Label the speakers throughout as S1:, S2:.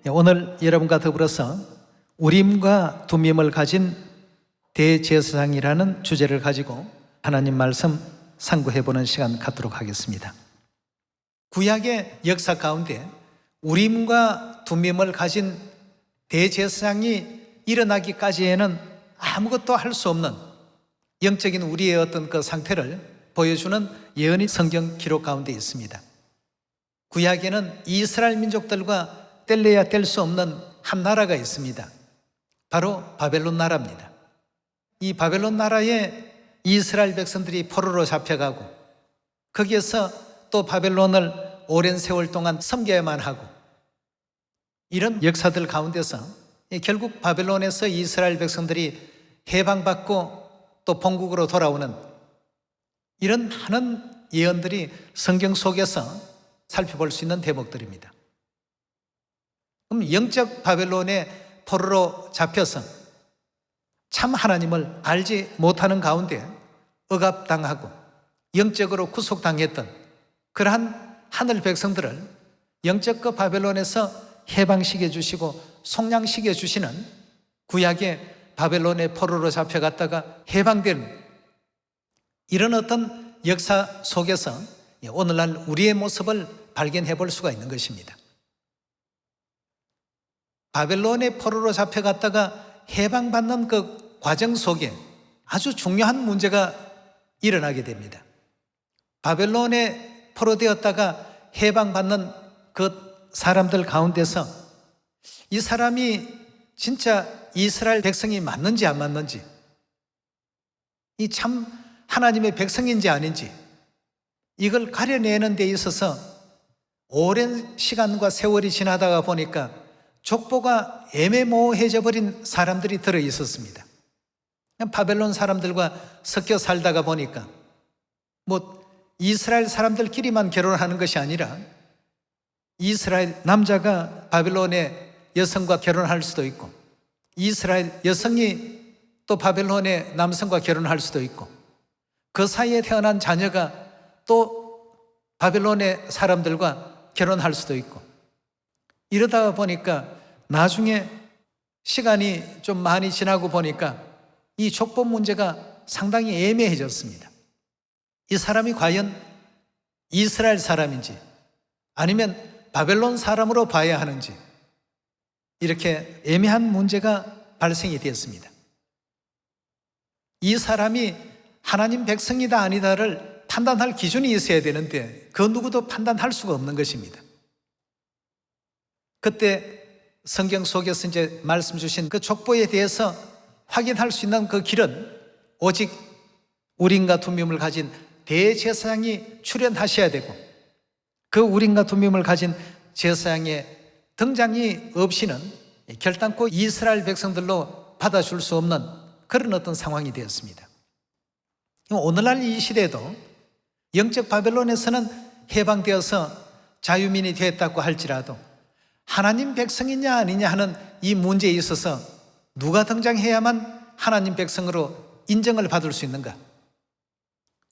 S1: 오늘 여러분과 더불어서 우림과 둠밈을 가진 대제사장이라는 주제를 가지고 하나님 말씀 상고해보는 시간 갖도록 하겠습니다. 구약의 역사 가운데 우림과 둠밈을 가진 대제사장이 일어나기까지에는 아무것도 할 수 없는 영적인 우리의 어떤 그 상태를 보여주는 예언이 성경 기록 가운데 있습니다. 구약에는 이스라엘 민족들과 뗄래야 뗄 수 없는 한 나라가 있습니다. 바로 바벨론 나라입니다. 이 바벨론 나라에 이스라엘 백성들이 포로로 잡혀가고 거기에서 또 바벨론을 오랜 세월 동안 섬겨야만 하고 이런 역사들 가운데서 결국 바벨론에서 이스라엘 백성들이 해방받고 또 본국으로 돌아오는 이런 많은 예언들이 성경 속에서 살펴볼 수 있는 대목들입니다. 그럼 영적 바벨론의 포로로 잡혀서 참 하나님을 알지 못하는 가운데 억압당하고 영적으로 구속당했던 그러한 하늘 백성들을 영적 그 바벨론에서 해방시켜 주시고 속량시켜 주시는 구약의 바벨론의 포로로 잡혀갔다가 해방된 이런 어떤 역사 속에서 오늘날 우리의 모습을 발견해 볼 수가 있는 것입니다. 바벨론의 포로로 잡혀갔다가 해방받는 그 과정 속에 아주 중요한 문제가 일어나게 됩니다. 바벨론에 포로되었다가 해방받는 그 사람들 가운데서 이 사람이 진짜 이스라엘 백성이 맞는지 안 맞는지, 이 참 하나님의 백성인지 아닌지 이걸 가려내는 데 있어서 오랜 시간과 세월이 지나다가 보니까 족보가 애매모호해져 버린 사람들이 들어 있었습니다. 바벨론 사람들과 섞여 살다가 보니까 이스라엘 사람들끼리만 결혼하는 것이 아니라 이스라엘 남자가 바벨론의 여성과 결혼할 수도 있고 이스라엘 여성이 또 바벨론의 남성과 결혼할 수도 있고 그 사이에 태어난 자녀가 또 바벨론의 사람들과 결혼할 수도 있고 이러다 보니까 나중에 시간이 좀 많이 지나고 보니까 이 족보 문제가 상당히 애매해졌습니다. 이 사람이 과연 이스라엘 사람인지 아니면 바벨론 사람으로 봐야 하는지 이렇게 애매한 문제가 발생이 되었습니다. 이 사람이 하나님 백성이다 아니다를 판단할 기준이 있어야 되는데 그 누구도 판단할 수가 없는 것입니다. 그때 성경 속에서 이제 말씀 주신 그 족보에 대해서 확인할 수 있는 그 길은 오직 우림과 둠밈을 가진 대제사장이 출현하셔야 되고 그 우림과 둠밈을 가진 제사장의 등장이 없이는 결단코 이스라엘 백성들로 받아줄 수 없는 그런 어떤 상황이 되었습니다. 오늘날 이 시대에도 영적 바벨론에서는 해방되어서 자유민이 되었다고 할지라도 하나님 백성이냐 아니냐 하는 이 문제에 있어서 누가 등장해야만 하나님 백성으로 인정을 받을 수 있는가?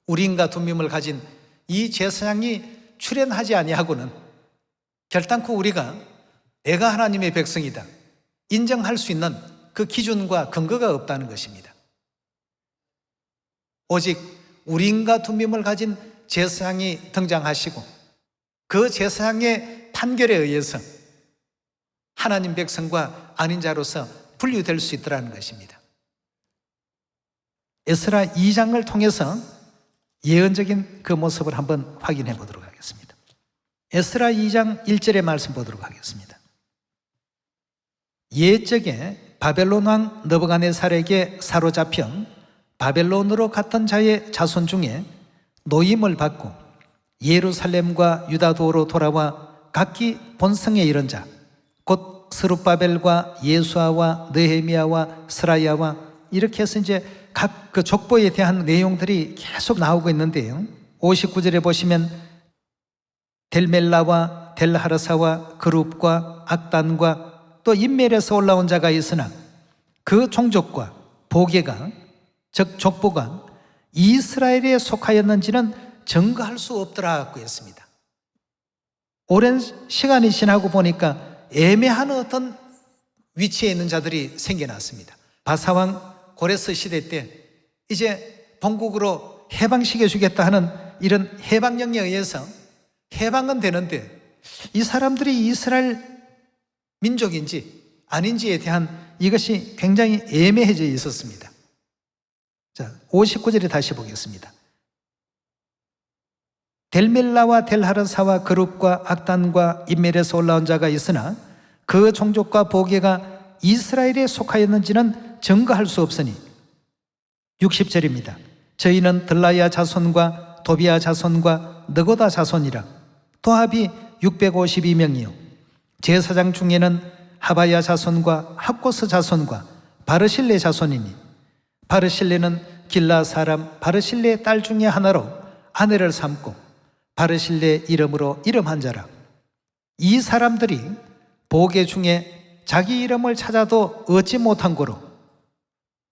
S1: 우림과 둠밈을 가진 이 제사장이 출현하지 아니하고는 결단코 우리가 내가 하나님의 백성이다 인정할 수 있는 그 기준과 근거가 없다는 것입니다. 오직 우림과 둠밈을 가진 제사장이 등장하시고 그 제사장의 판결에 의해서 하나님 백성과 아닌 자로서 분류될 수 있더라는 것입니다. 에스라 2장을 통해서 예언적인 그 모습을 한번 확인해 보도록 하겠습니다. 에스라 2장 1절의 말씀 보도록 하겠습니다. 옛적에 바벨론 왕 느부갓네살에게 사로잡혀 바벨론으로 갔던 자의 자손 중에 노임을 받고 예루살렘과 유다도로 돌아와 각기 본성에 이른 자 곧 스룹바벨과 예수아와 느헤미야와 스라야와 이렇게 해서 이제 각 그 족보에 대한 내용들이 계속 나오고 있는데요. 59절에 보시면 델멜라와 델하르사와 그룹과 악단과 또 인멜에서 올라온 자가 있으나 그 종족과 보계가 즉 족보가 이스라엘에 속하였는지는 증거할 수 없더라고 했습니다. 오랜 시간이 지나고 보니까 애매한 어떤 위치에 있는 자들이 생겨났습니다. 바사왕 고레스 시대 때 이제 본국으로 해방시켜 주겠다 하는 이런 해방령에 의해서 해방은 되는데 이 사람들이 이스라엘 민족인지 아닌지에 대한 이것이 굉장히 애매해져 있었습니다. 자, 59절에 다시 보겠습니다. 델멜라와 델하르사와 그룹과 악단과 인멜에서 올라온 자가 있으나 그 종족과 보게가 이스라엘에 속하였는지는 증거할 수 없으니 60절입니다. 저희는 들라야 자손과 도비야 자손과 느고다 자손이라. 도합이 652명이요 제사장 중에는 하바야 자손과 학고스 자손과 바르실레 자손이니 바르실레는 길라 사람 바르실레의 딸 중에 하나로 아내를 삼고 바르실레 이름으로 이름한 자라. 이 사람들이 보게 중에 자기 이름을 찾아도 얻지 못한 고로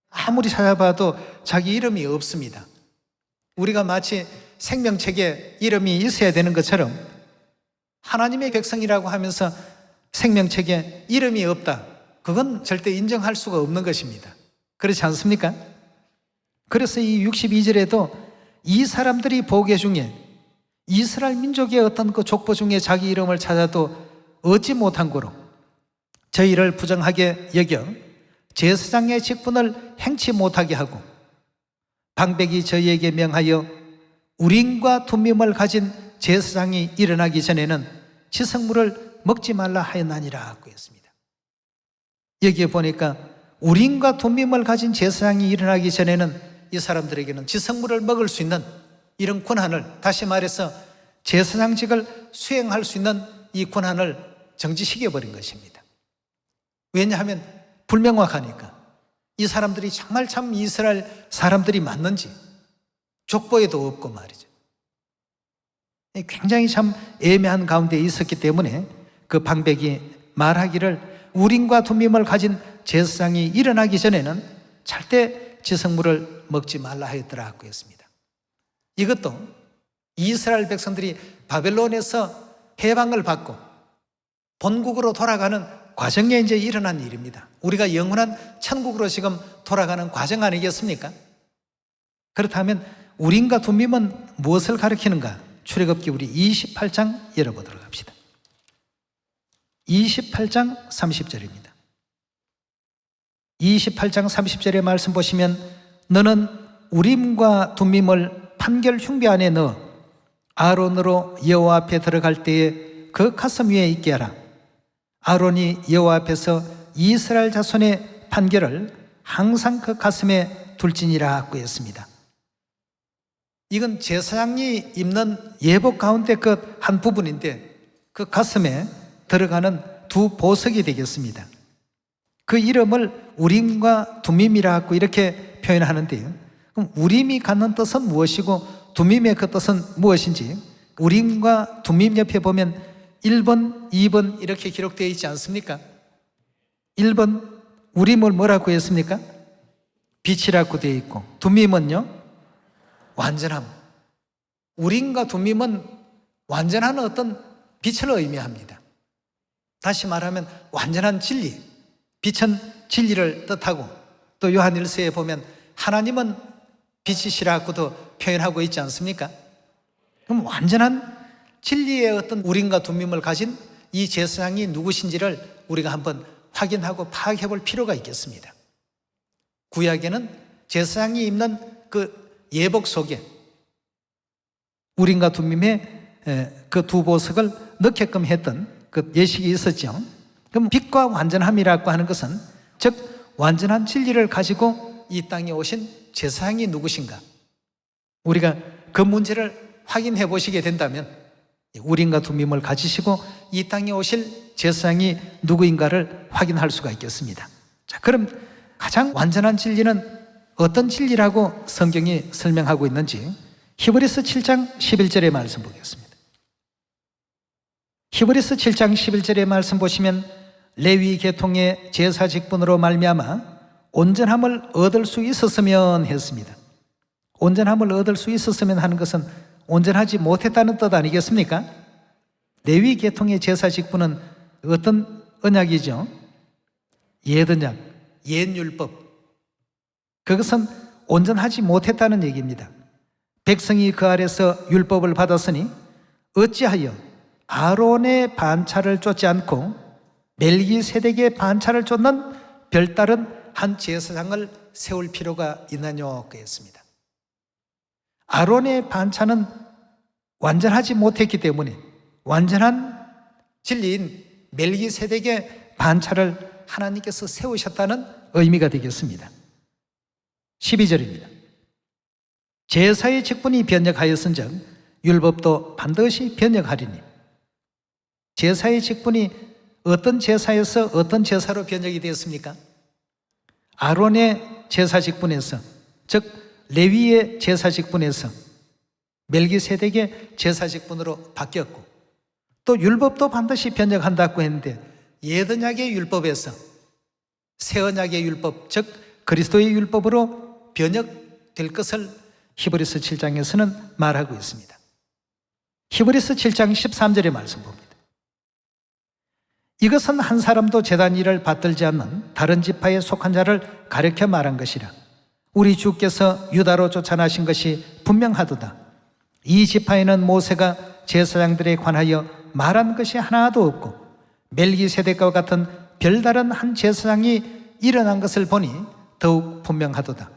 S1: 아무리 찾아봐도 자기 이름이 없습니다. 우리가 마치 생명책에 이름이 있어야 되는 것처럼 하나님의 백성이라고 하면서 생명책에 이름이 없다, 그건 절대 인정할 수가 없는 것입니다. 그렇지 않습니까? 그래서 이 62절에도 이 사람들이 보게 중에 이스라엘 민족의 어떤 그 족보 중에 자기 이름을 찾아도 얻지 못한 고로 저희를 부정하게 여겨 제사장의 직분을 행치 못하게 하고 방백이 저희에게 명하여 우림과 둠밈을 가진 제사장이 일어나기 전에는 지성물을 먹지 말라 하였나니라고 했습니다. 여기에 보니까 우림과 둠밈을 가진 제사장이 일어나기 전에는 이 사람들에게는 지성물을 먹을 수 있는 이런 권한을, 다시 말해서 제사장직을 수행할 수 있는 이 권한을 정지시켜버린 것입니다. 왜냐하면 불명확하니까. 이 사람들이 정말 참 이스라엘 사람들이 맞는지 족보에도 없고 말이죠. 굉장히 참 애매한 가운데 있었기 때문에 그 방백이 말하기를 우림과 둠밈을 가진 제사장이 일어나기 전에는 절대 지성물을 먹지 말라 하였더라고 했습니다. 이것도 이스라엘 백성들이 바벨론에서 해방을 받고 본국으로 돌아가는 과정에 이제 일어난 일입니다. 우리가 영원한 천국으로 지금 돌아가는 과정 아니겠습니까? 그렇다면 우림과 둠밈은 무엇을 가리키는가? 출애굽기 우리 28장 열어보도록 합시다. 28장 30절입니다. 28장 30절의 말씀 보시면 너는 우림과 둠밈을 판결 흉배 안에 넣어 아론으로 여호와 앞에 들어갈 때에 그 가슴 위에 있게 하라. 아론이 여호와 앞에서 이스라엘 자손의 판결을 항상 그 가슴에 둘지니라고 했습니다. 이건 제사장이 입는 예복 가운데 그 한 부분인데 그 가슴에 들어가는 두 보석이 되겠습니다. 그 이름을 우림과 둠밈이라고 이렇게 표현하는데요. 그럼 우림이 갖는 뜻은 무엇이고 둠밈의 그 뜻은 무엇인지 우림과 둠밈 옆에 보면 1번, 2번 이렇게 기록되어 있지 않습니까? 1번 우림을 뭐라고 했습니까? 빛이라고 되어 있고 둠밈은요? 완전함. 우림과 둠밈은 완전한 어떤 빛을 의미합니다. 다시 말하면 완전한 진리, 빛은 진리를 뜻하고 또 요한 1서에 보면 하나님은 빛이시라고도 표현하고 있지 않습니까? 그럼 완전한 진리의 어떤 우림과 둠밈을 가진 이 제사장이 누구신지를 우리가 한번 확인하고 파악해 볼 필요가 있겠습니다. 구약에는 제사장이 입는 그 예복 속에 우림과 둠밈의 그 두 보석을 넣게끔 했던 그 예식이 있었죠. 그럼 빛과 완전함이라고 하는 것은 즉 완전한 진리를 가지고 이 땅에 오신 제사장이 누구신가? 우리가 그 문제를 확인해 보시게 된다면 우림과 둠밈을 가지시고 이 땅에 오실 제사장이 누구인가를 확인할 수가 있겠습니다. 자, 그럼 가장 완전한 진리는 어떤 진리라고 성경이 설명하고 있는지 히브리서 7장 11절의 말씀 보겠습니다. 히브리서 7장 11절의 말씀 보시면 레위 계통의 제사 직분으로 말미암아 온전함을 얻을 수 있었으면 했습니다. 온전함을 얻을 수 있었으면 하는 것은 온전하지 못했다는 뜻 아니겠습니까? 레위 계통의 제사 직분은 어떤 언약이죠. 옛 언약, 옛 율법. 그것은 온전하지 못했다는 얘기입니다. 백성이 그 아래서 율법을 받았으니 어찌하여 아론의 반차를 쫓지 않고 멜기세덱의 반차를 쫓는 별다른 한 제사장을 세울 필요가 있느냐고 했습니다. 아론의 반차는 완전하지 못했기 때문에 완전한 진리인 멜기세덱의 반차를 하나님께서 세우셨다는 의미가 되겠습니다. 12절입니다. 제사의 직분이 변역하였은즉 율법도 반드시 변역하리니. 제사의 직분이 어떤 제사에서 어떤 제사로 변역이 되었습니까? 아론의 제사 직분에서, 즉 레위의 제사 직분에서 멜기세덱의 제사 직분으로 바뀌었고, 또 율법도 반드시 변역한다고 했는데 옛 언약의 율법에서 새 언약의 율법, 즉 그리스도의 율법으로 변역될 것을 히브리서 7장에서는 말하고 있습니다. 히브리서 7장 13절의 말씀 봅니다. 이것은 한 사람도 제단 일을 받들지 않는 다른 지파에 속한 자를 가르쳐 말한 것이라. 우리 주께서 유다로 쫓아나신 것이 분명하도다. 이 지파에는 모세가 제사장들에 관하여 말한 것이 하나도 없고 멜기세덱과 같은 별다른 한 제사장이 일어난 것을 보니 더욱 분명하도다.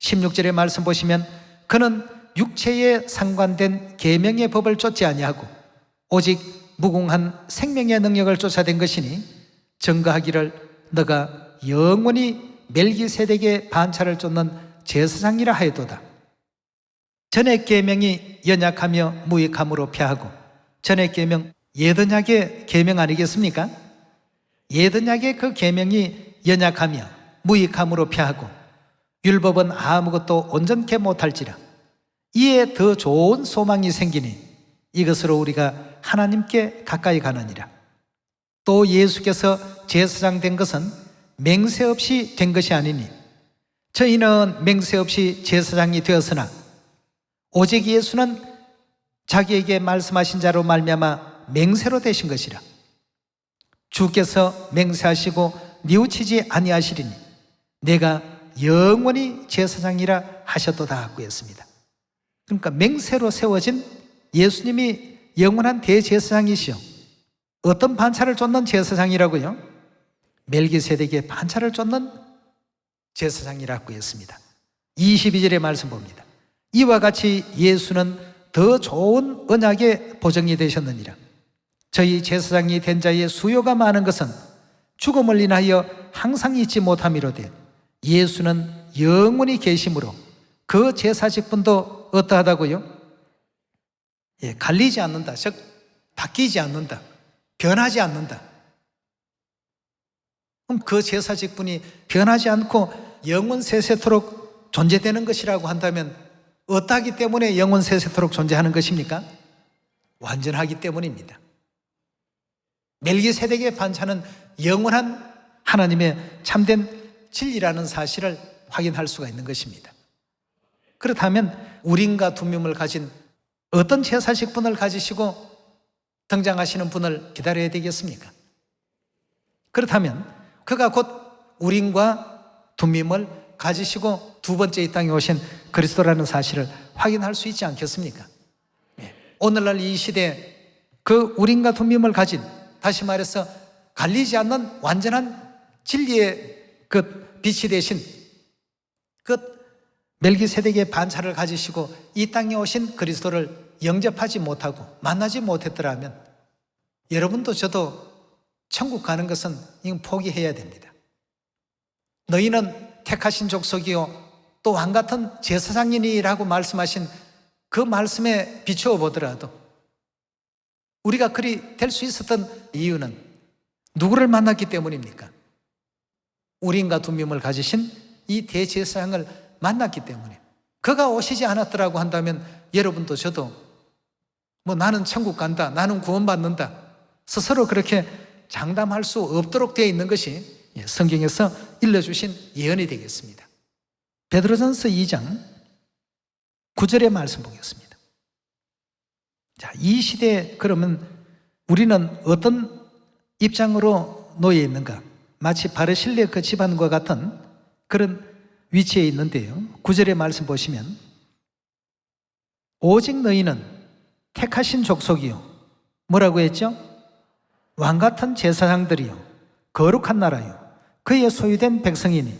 S1: 16절의 말씀 보시면 그는 육체에 상관된 계명의 법을 쫓지 아니하고 오직 무궁한 생명의 능력을 쫓아낸 것이니 증거하기를 너가 영원히 멜기세덱의 반차를 쫓는 제사장이라 하였도다. 전의 계명이 연약하며 무익함으로 패하고, 전의 계명 옛 언약의 계명 아니겠습니까? 옛 언약의 그 계명이 연약하며 무익함으로 패하고 율법은 아무것도 온전케 못할지라. 이에 더 좋은 소망이 생기니 이것으로 우리가 하나님께 가까이 가느니라. 또 예수께서 제사장 된 것은 맹세 없이 된 것이 아니니 저희는 맹세 없이 제사장이 되었으나 오직 예수는 자기에게 말씀하신 자로 말미암아 맹세로 되신 것이라. 주께서 맹세하시고 뉘우치지 아니하시리니 내가 영원히 제사장이라 하셨도다 하고 했습니다. 그러니까 맹세로 세워진 예수님이 영원한 대제사장이시오. 어떤 반차를 쫓는 제사장이라고요? 멜기세덱의 반차를 쫓는 제사장이라고 했습니다. 22절의 말씀 봅니다. 이와 같이 예수는 더 좋은 언약의 보정이 되셨느니라. 저희 제사장이 된 자의 수요가 많은 것은 죽음을 인하여 항상 잊지 못함이로되 예수는 영원히 계심으로 그 제사 직분도 어떠하다고요? 갈리지 않는다. 즉 바뀌지 않는다. 변하지 않는다. 그럼 그 제사 직분이 변하지 않고 영원 세세토록 존재되는 것이라고 한다면 어떠하기 때문에 영원 세세토록 존재하는 것입니까? 완전하기 때문입니다. 멜기세덱의 반차는 영원한 하나님의 참된 진리라는 사실을 확인할 수가 있는 것입니다. 그렇다면 우림과 둠밈을 가진 어떤 제사 직분을 가지시고 등장하시는 분을 기다려야 되겠습니까? 그렇다면 그가 곧 우림과 둠밈을 가지시고 두 번째 이 땅에 오신 그리스도라는 사실을 확인할 수 있지 않겠습니까? 오늘날 이 시대에 그 우림과 둠밈을 가진, 다시 말해서 갈리지 않는 완전한 진리의 그 빛이 되신 그 멜기세덱의 반차를 가지시고 이 땅에 오신 그리스도를 영접하지 못하고 만나지 못했더라면 여러분도 저도 천국 가는 것은 이건 포기해야 됩니다. 너희는 택하신 족속이요 또 왕같은 제사장이니라고 말씀하신 그 말씀에 비추어 보더라도 우리가 그리 될 수 있었던 이유는 누구를 만났기 때문입니까? 우림과 둠밈을 가지신 이 대제사장을 만났기 때문에. 그가 오시지 않았더라고 한다면 여러분도 저도 나는 천국 간다, 나는 구원받는다 스스로 그렇게 장담할 수 없도록 되어 있는 것이 성경에서 일러주신 예언이 되겠습니다. 베드로전서 2장 9절의 말씀 보겠습니다. 자, 이 시대에 그러면 우리는 어떤 입장으로 놓여 있는가? 마치 바르실레 그 집안과 같은 그런 위치에 있는데요. 9절의 말씀 보시면 오직 너희는 택하신 족속이요. 뭐라고 했죠? 왕같은 제사장들이요. 거룩한 나라요. 그의 소유된 백성이니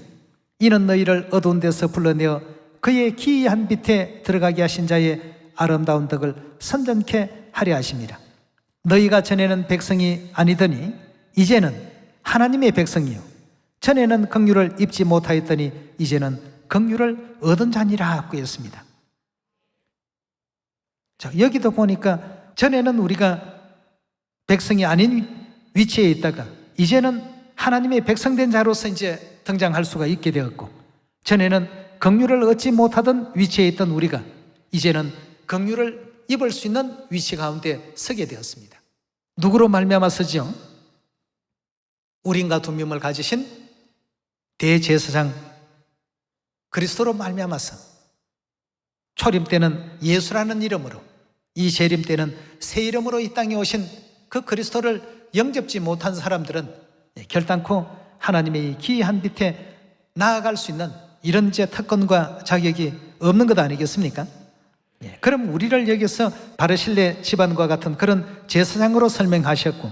S1: 이는 너희를 어두운 데서 불러내어 그의 기이한 빛에 들어가게 하신 자의 아름다운 덕을 선전케 하려 하심이라. 너희가 전에는 백성이 아니더니 이제는 하나님의 백성이요. 전에는 긍휼을 입지 못하였더니 이제는 긍휼을 얻은 자니라 했습니다. 자, 여기도 보니까 전에는 우리가 백성이 아닌 위치에 있다가 이제는 하나님의 백성된 자로서 이제 등장할 수가 있게 되었고, 전에는 긍휼을 얻지 못하던 위치에 있던 우리가 이제는 긍휼을 입을 수 있는 위치 가운데 서게 되었습니다. 누구로 말미암아서죠? 우린과 두뼘을 가지신 대제사장 그리스도로 말미암아서 초림 때는 예수라는 이름으로, 이 재림 때는 새 이름으로 이 땅에 오신 그 그리스도를 영접지 못한 사람들은 결단코 하나님의 기이한 빛에 나아갈 수 있는 이런 제 특권과 자격이 없는 것 아니겠습니까? 그럼 우리를 여기서 바르실레 집안과 같은 그런 제사장으로 설명하셨고,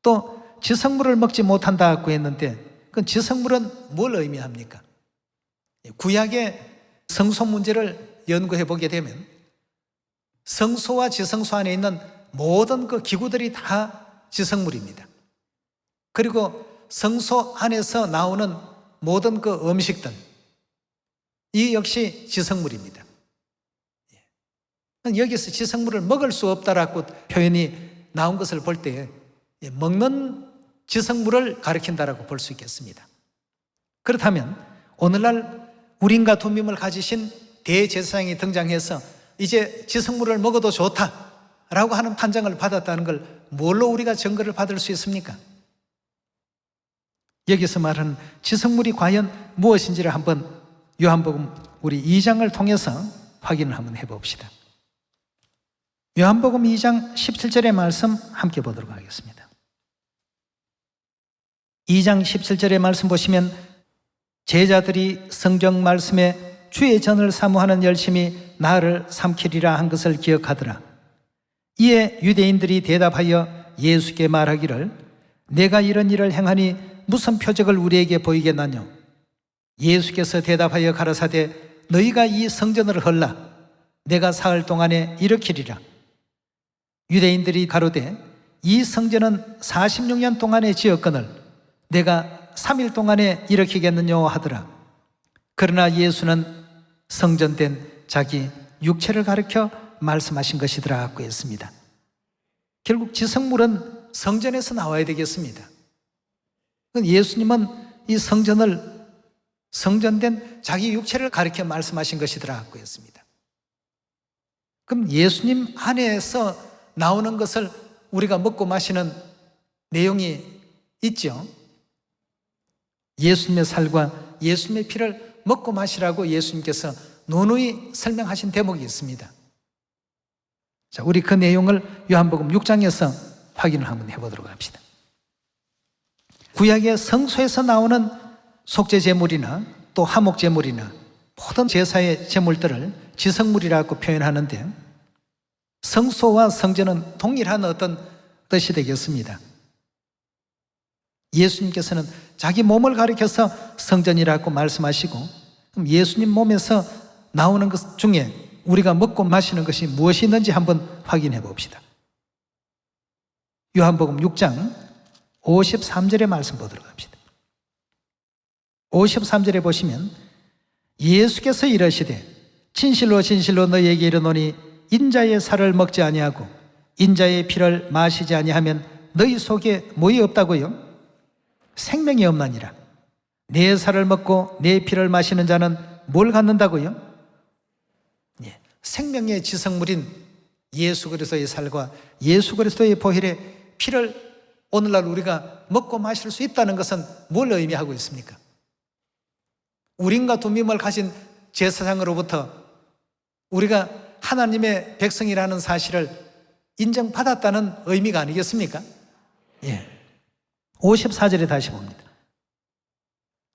S1: 또 지성물을 먹지 못한다고 했는데 그 지성물은 뭘 의미합니까? 구약의 성소 문제를 연구해 보게 되면 성소와 지성소 안에 있는 모든 그 기구들이 다 지성물입니다. 그리고 성소 안에서 나오는 모든 그 음식들, 이 역시 지성물입니다. 여기서 지성물을 먹을 수 없다라고 표현이 나온 것을 볼 때 먹는 지성물을 가리킨다라고 볼 수 있겠습니다. 그렇다면 오늘날 우린과 두뼘을 가지신 대제사장이 등장해서 이제 지성물을 먹어도 좋다라고 하는 판정을 받았다는 걸 뭘로 우리가 증거를 받을 수 있습니까? 여기서 말하는 지성물이 과연 무엇인지를 한번 요한복음 우리 2장을 통해서 확인을 한번 해봅시다. 요한복음 2장 17절의 말씀 함께 보도록 하겠습니다. 2장 17절의 말씀 보시면 제자들이 성경 말씀에 주의 전을 사모하는 열심히 나를 삼키리라 한 것을 기억하더라. 이에 유대인들이 대답하여 예수께 말하기를 내가 이런 일을 행하니 무슨 표적을 우리에게 보이겠나뇨? 예수께서 대답하여 가라사대 너희가 이 성전을 헐라 내가 사흘 동안에 일으키리라. 유대인들이 가로되 이 성전은 46년 동안에 지었거늘 내가 3일 동안에 일으키겠느냐 하더라. 그러나 예수는 성전된 자기 육체를 가리켜 말씀하신 것이더라 하고 했습니다. 결국 지성물은 성전에서 나와야 되겠습니다. 예수님은 이 성전된 자기 육체를 가리켜 말씀하신 것이더라 하고 했습니다. 그럼 예수님 안에서 나오는 것을 우리가 먹고 마시는 내용이 있죠. 예수님의 살과 예수님의 피를 먹고 마시라고 예수님께서 누누이 설명하신 대목이 있습니다. 자, 우리 그 내용을 요한복음 6장에서 확인을 한번 해보도록 합시다. 구약의 성소에서 나오는 속죄 제물이나 또 화목 제물이나 모든 제사의 제물들을 지성물이라고 표현하는데 성소와 성전은 동일한 어떤 뜻이 되겠습니다. 예수님께서는 자기 몸을 가리켜서 성전이라고 말씀하시고, 그럼 예수님 몸에서 나오는 것 중에 우리가 먹고 마시는 것이 무엇이 있는지 한번 확인해 봅시다. 요한복음 6장 53절의 말씀 보도록 합시다. 53절에 보시면 예수께서 이르시되 진실로 진실로 너희에게 이르노니 인자의 살을 먹지 아니하고 인자의 피를 마시지 아니하면 너희 속에 뭐이 없다고요? 생명이 없나니라. 내 살을 먹고 내 피를 마시는 자는 뭘 갖는다고요? 생명의 지성물인 예수 그리스도의 살과 예수 그리스도의 보혈의 피를 오늘날 우리가 먹고 마실 수 있다는 것은 뭘 의미하고 있습니까? 우린과 두뼘을 가진 제사장으로부터 우리가 하나님의 백성이라는 사실을 인정받았다는 의미가 아니겠습니까? 54절에 다시 봅니다.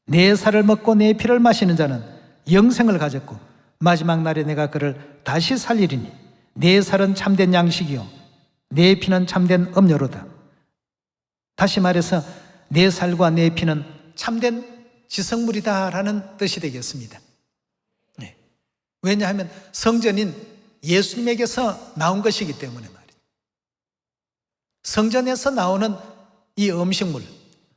S1: 내 살을 먹고 내 피를 마시는 자는 영생을 가졌고 마지막 날에 내가 그를 다시 살리리니 내 살은 참된 양식이요 내 피는 참된 음료로다. 다시 말해서 내 살과 내 피는 참된 지성물이다라는 뜻이 되겠습니다. 네. 왜냐하면 성전인 예수님에게서 나온 것이기 때문에 말이에요. 성전에서 나오는 이 음식물,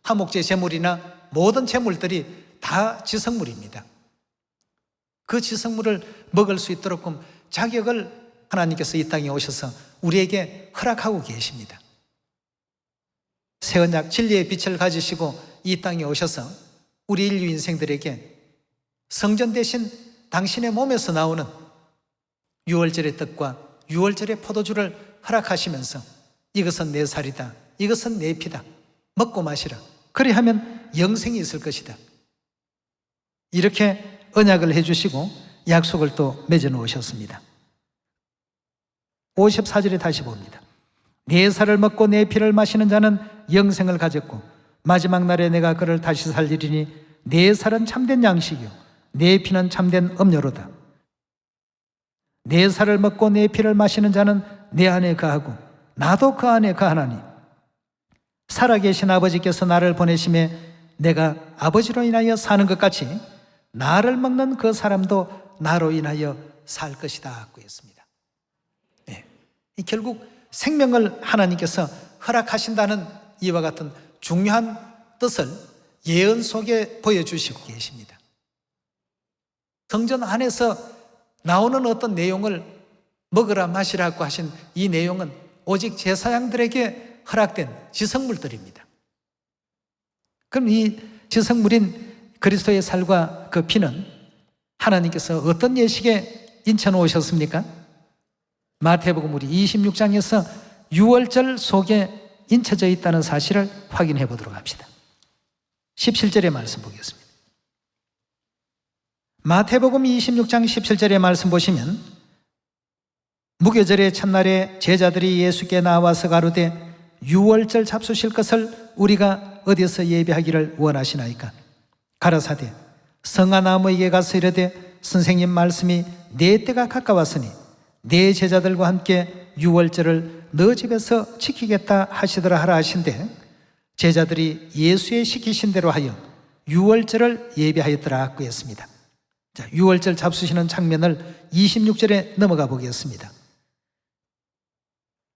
S1: 화목제 제물이나 모든 제물들이 다 지성물입니다. 그 지성물을 먹을 수 있도록 자격을 하나님께서 이 땅에 오셔서 우리에게 허락하고 계십니다. 새 언약 진리의 빛을 가지시고 이 땅에 오셔서 우리 인류 인생들에게 성전 대신 당신의 몸에서 나오는 유월절의 떡과 유월절의 포도주를 허락하시면서 이것은 내 살이다, 이것은 내 피다, 먹고 마시라. 그리하면 영생이 있을 것이다. 이렇게 언약을 해주시고 약속을 또 맺어 놓으셨습니다. 54절에 다시 봅니다. 내 살을 먹고 내 피를 마시는 자는 영생을 가졌고 마지막 날에 내가 그를 다시 살리리니 내 살은 참된 양식이요 내 피는 참된 음료로다. 내 살을 먹고 내 피를 마시는 자는 내 안에 거하고 나도 그 안에 거하나니 살아계신 아버지께서 나를 보내심에 내가 아버지로 인하여 사는 것 같이 나를 먹는 그 사람도 나로 인하여 살 것이다 하고 했습니다. 네. 결국 생명을 하나님께서 허락하신다는 이와 같은 중요한 뜻을 예언 속에 보여주시고 계십니다. 성전 안에서 나오는 어떤 내용을 먹으라 마시라고 하신 이 내용은 오직 제사장들에게 허락된 지성물들입니다. 그럼 이 지성물인 그리스도의 살과 그 피는 하나님께서 어떤 예식에 인쳐 놓으셨습니까? 마태복음 우리 26장에서 유월절 속에 인쳐져 있다는 사실을 확인해 보도록 합시다. 17절의 말씀 보겠습니다. 마태복음 26장 17절의 말씀 보시면 무교절의 첫날에 제자들이 예수께 나와서 가로되 유월절 잡수실 것을 우리가 어디서 예배하기를 원하시나이까? 가라사대 성아나무에게 가서 이르되 선생님 말씀이 내 때가 가까웠으니 내 제자들과 함께 유월절을 너 집에서 지키겠다 하시더라 하라 하신대 제자들이 예수의 시키신 대로 하여 유월절을 예배하였더라 그랬습니다. 자, 유월절 잡수시는 장면을 26절에 넘어가 보겠습니다.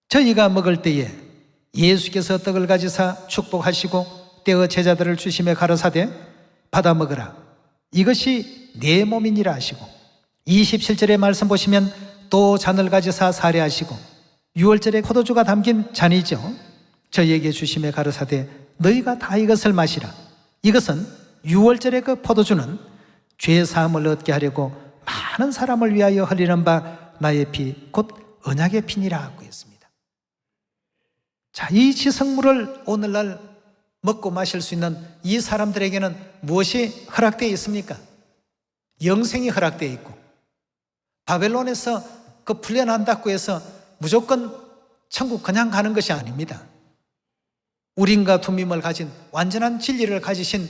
S1: 저희가 먹을 때에 예수께서 떡을 가지사 축복하시고 떼어 제자들을 주시며 가라사대 받아 먹으라 이것이 내 몸이니라 하시고 27절의 말씀 보시면 또 잔을 가지사 사례하시고 유월절에 포도주가 담긴 잔이죠. 저희에게 주시며 가라사대 너희가 다 이것을 마시라 이것은 유월절의 그 포도주는 죄 사함을 얻게 하려고 많은 사람을 위하여 흘리는 바 나의 피 곧 언약의 피니라 하고 했습니다. 자, 이 지성물을 오늘날 먹고 마실 수 있는 이 사람들에게는 무엇이 허락되어 있습니까? 영생이 허락되어 있고 바벨론에서 그 풀려난다고 해서 무조건 천국 그냥 가는 것이 아닙니다. 우림과 둠밈을 가진 완전한 진리를 가지신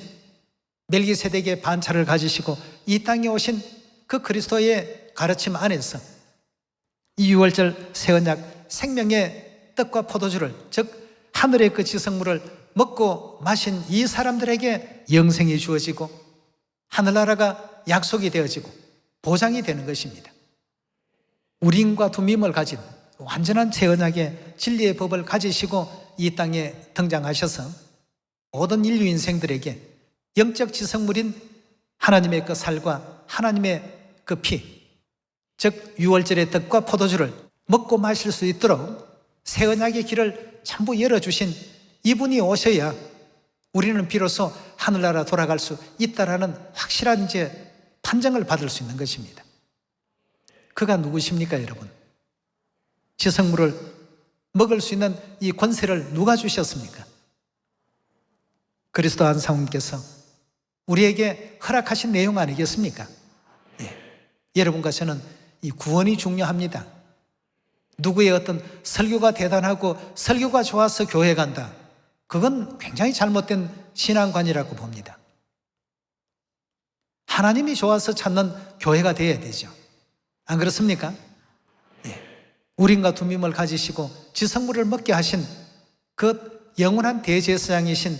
S1: 멜기세덱의 반차를 가지시고 이 땅에 오신 그 그리스도의 가르침 안에서 이 유월절 새 언약 생명의 떡과 포도주를 즉 하늘의 그 지성물을 먹고 마신 이 사람들에게 영생이 주어지고 하늘나라가 약속이 되어지고 보장이 되는 것입니다. 우림과 둠밈을 가진 완전한 새 언약의 진리의 법을 가지시고 이 땅에 등장하셔서 모든 인류 인생들에게 영적 지성물인 하나님의 그 살과 하나님의 그 피, 즉 유월절의 떡과 포도주를 먹고 마실 수 있도록 새 언약의 길을 전부 열어주신 이분이 오셔야 우리는 비로소 하늘나라 돌아갈 수 있다라는 확실한 이제 판정을 받을 수 있는 것입니다. 그가 누구십니까, 여러분? 지성물을 먹을 수 있는 이 권세를 누가 주셨습니까? 그리스도 안상훈께서 우리에게 허락하신 내용 아니겠습니까? 예. 여러분과 저는 이 구원이 중요합니다. 누구의 어떤 설교가 대단하고 설교가 좋아서 교회 간다, 그건 굉장히 잘못된 신앙관이라고 봅니다. 하나님이 좋아서 찾는 교회가 되어야 되죠. 안 그렇습니까? 예. 우림과 둠밈을 가지시고 지성물을 먹게 하신 그 영원한 대제사장이신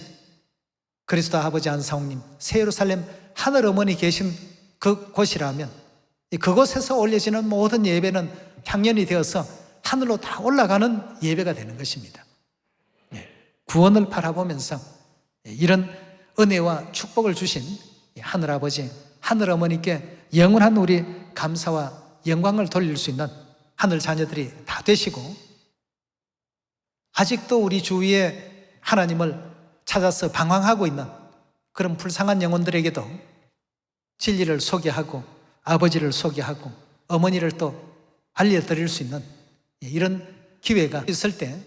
S1: 그리스도 아버지 안사홍님, 새 예루살렘 하늘 어머니 계신 그 곳이라면 그곳에서 올려지는 모든 예배는 향연이 되어서 하늘로 다 올라가는 예배가 되는 것입니다. 구원을 바라보면서 이런 은혜와 축복을 주신 하늘 아버지, 하늘 어머니께 영원한 우리 감사와 영광을 돌릴 수 있는 하늘 자녀들이 다 되시고, 아직도 우리 주위에 하나님을 찾아서 방황하고 있는 그런 불쌍한 영혼들에게도 진리를 소개하고 아버지를 소개하고 어머니를 또 알려드릴 수 있는 이런 기회가 있을 때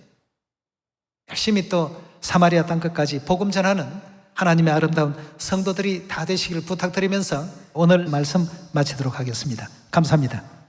S1: 열심히 또 사마리아 땅끝까지 복음 전하는 하나님의 아름다운 성도들이 다 되시길 부탁드리면서 오늘 말씀 마치도록 하겠습니다. 감사합니다.